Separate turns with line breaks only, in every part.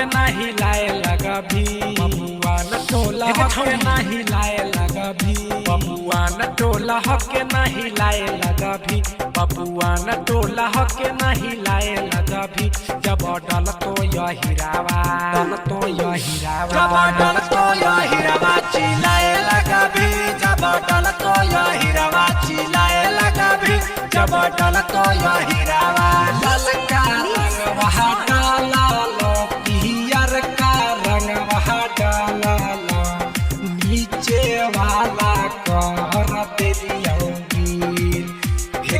के नहीं लाए लगा भी बबुआ न टोला के नहीं लाए लगा भी बबुआ न टोला के नहीं लाए लगा भी बबुआ न टोला के नहीं लाए लगा भी जब डल तो यह हीरावा डल तो यह हीरावा जब डल तो यह हीरावा चिल्लाए लगा भी जब डल तो यह हीरावा चिल्लाए लगा भी जब डल तो यह हीरावा ललका रंग वहाँ डाला लो पियर का रंग वहाँ डाला लो नीचे वाला कर दियोगी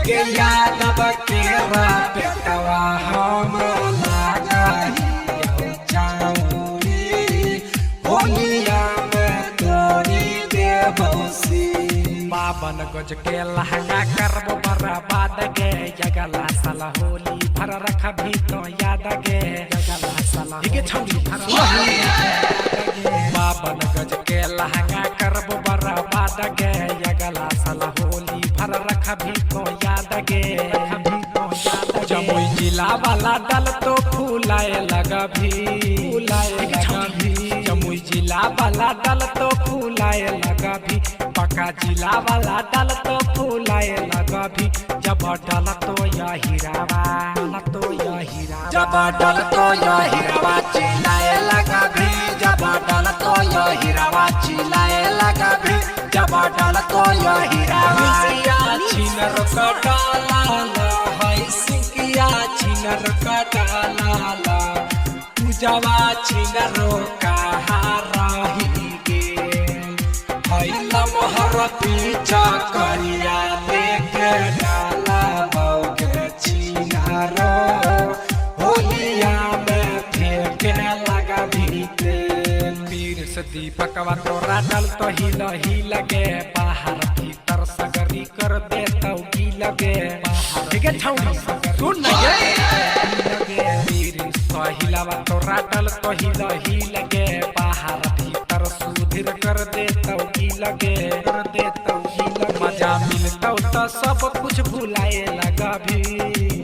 के यादव के बेटवा हम लगाई जाऊंगी होलिया में तोरी देवसी बावन गज के लहंगा करबो बर्बाद गे जगला साला होली भर रख भी तो याद गे जगला साला के छौरी भर बावन गज के लहंगा करबो बर्बाद गे जगला साला होली भर रख भी तो याद गे जमुई जिला वाला दल तो फूलाए लगा भी फूलाए लगा भी जमुई जिला वाला दल तो फूलाए लगा भी पक्का जिला वाला दल तो फूलाए लगा भी जब डल तो यह हीरावा तो यह हीरावा जब डल तो यह हीरावा चिल्लाए लगा भी जब डल तो यह हीरावा चिल्लाए लगा भी जब डल तो यह हीरावा छिनर कटाला है सिंकिया छिनर कटाला पूजवा छिनरो कहा रही गे लमहर पीछा करिया लेके डाला बौगे छिनारो होलिया में फेंके लगा भीते पीर से दीपकवा तोरा डल तो ही लगे बाहर भीतर सगरी कर दे तो की लगे ठीक है छौरी सुन लगे पीर सहिलावा तोरा डल तो ही लगे बाहर भीतर सुधीर कर दे तो की लगे कर दे तो की लगे मजा मिलता तो सब कुछ भुलाए लगा भी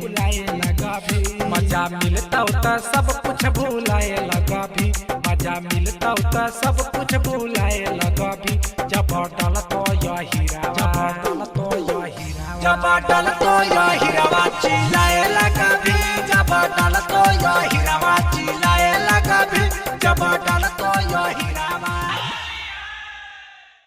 भुलाए लगा भी मजा मिलता तो सब कुछ भुलाए लगा भी मजा मिलता तो सब कुछ भुलाए लगा भी जब डल तो यह हीरा जब डल तो यह हीरा जब डल तो यह हीरावा चिल्लाए लगा भी जब डल तो यह हीरावा चिल्लाए लगा भी जब डल तो यह